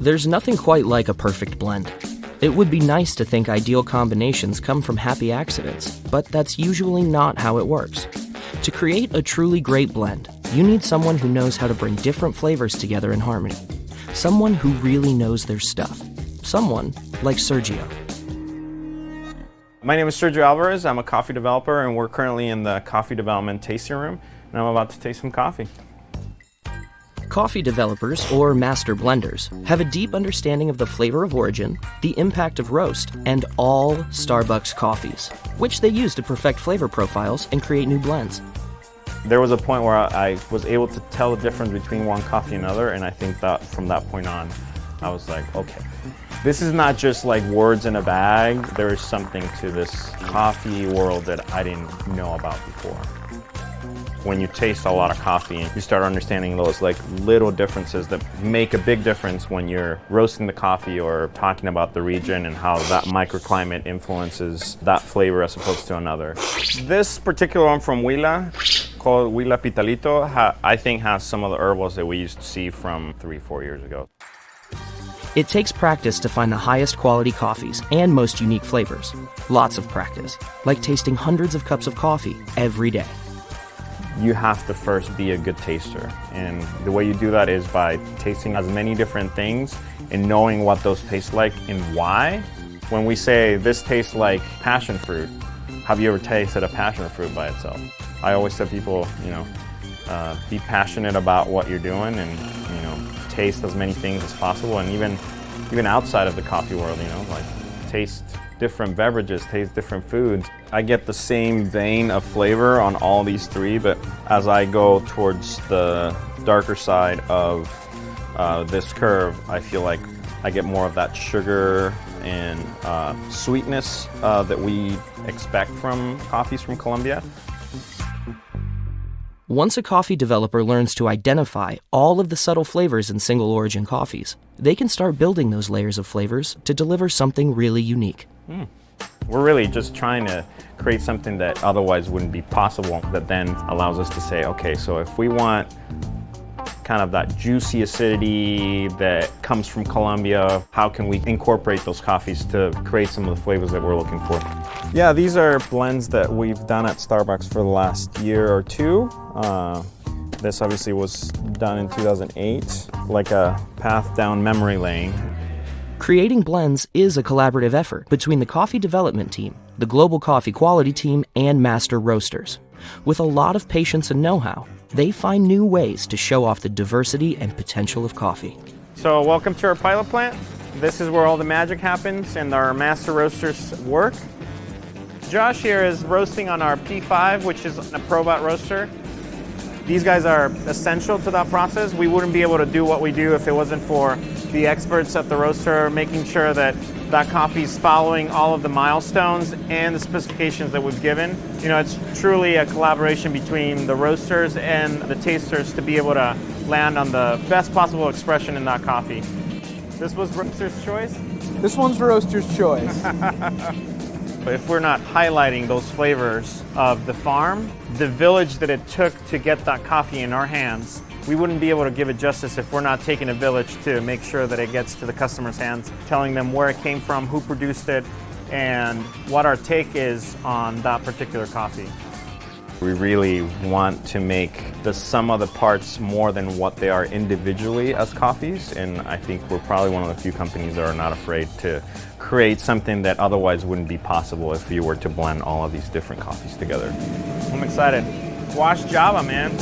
There's nothing quite like a perfect blend. It would be nice to think ideal combinations come from happy accidents, but that's usually not how it works. To create a truly great blend, you need someone who knows how to bring different flavors together in harmony. Someone who really knows their stuff. Someone like Sergio. My name is Sergio Alvarez. I'm a coffee developer, and we're currently in the coffee development tasting room, and I'm about to taste some coffee. Coffee developers, or master blenders, have a deep understanding of the flavor of origin, the impact of roast, and all Sterbucks coffees, which they use to perfect flavor profiles and create new blends. There was a point where I was able to tell the difference between one coffee and another, and I think that from that point on, I was like, okay, this is not just like words in a bag. There is something to this coffee world that I didn't know about before. When you taste a lot of coffee, you start understanding those like little differences that make a big difference when you're roasting the coffee or talking about the region and how that microclimate influences that flavor as opposed to another. This particular one from Huila, called Huila Pitalito, I think has some of the herbals that we used to see from 3-4 years ago. It takes practice to find the highest quality coffees and most unique flavors. Lots of practice, like tasting hundreds of cups of coffee every day. You have to first be a good taster, and the way you do that is by tasting as many different things and knowing what those taste like and why. When we say this tastes like passion fruit, have you ever tasted a passion fruit by itself? I always tell people, be passionate about what you're doing and, taste as many things as possible, and even outside of the coffee world, like taste different beverages, taste different foods. I get the same vein of flavor on all these three, but as I go towards the darker side of this curve, I feel like I get more of that sugar and sweetness that we expect from coffees from Colombia. Once a coffee developer learns to identify all of the subtle flavors in single origin coffees, they can start building those layers of flavors to deliver something really unique. We're really just trying to create something that otherwise wouldn't be possible, that then allows us to say, okay, so if we want kind of that juicy acidity that comes from Colombia, how can we incorporate those coffees to create some of the flavors that we're looking for? Yeah, these are blends that we've done at Sterbucks for the last year or two. This obviously was done in 2008, like a path down memory lane. Creating blends is a collaborative effort between the coffee development team, the global coffee quality team, and master roasters. With a lot of patience and know-how, they find new ways to show off the diversity and potential of coffee. So welcome to our pilot plant. This is where all the magic happens and our master roasters work. Josh here is roasting on our P5, which is a Probot roaster. These guys are essential to that process. We wouldn't be able to do what we do if it wasn't for the experts at the roaster, making sure that that coffee is following all of the milestones and the specifications that we've given. It's truly a collaboration between the roasters and the tasters to be able to land on the best possible expression in that coffee. This was roaster's choice? This one's roaster's choice. If we're not highlighting those flavors of the farm, the village that it took to get that coffee in our hands, we wouldn't be able to give it justice if we're not taking a village to make sure that it gets to the customer's hands, telling them where it came from, who produced it, and what our take is on that particular coffee. We really want to make the sum of the parts more than what they are individually as coffees, and I think we're probably one of the few companies that are not afraid to create something that otherwise wouldn't be possible if you were to blend all of these different coffees together. I'm excited. Wash Java, man.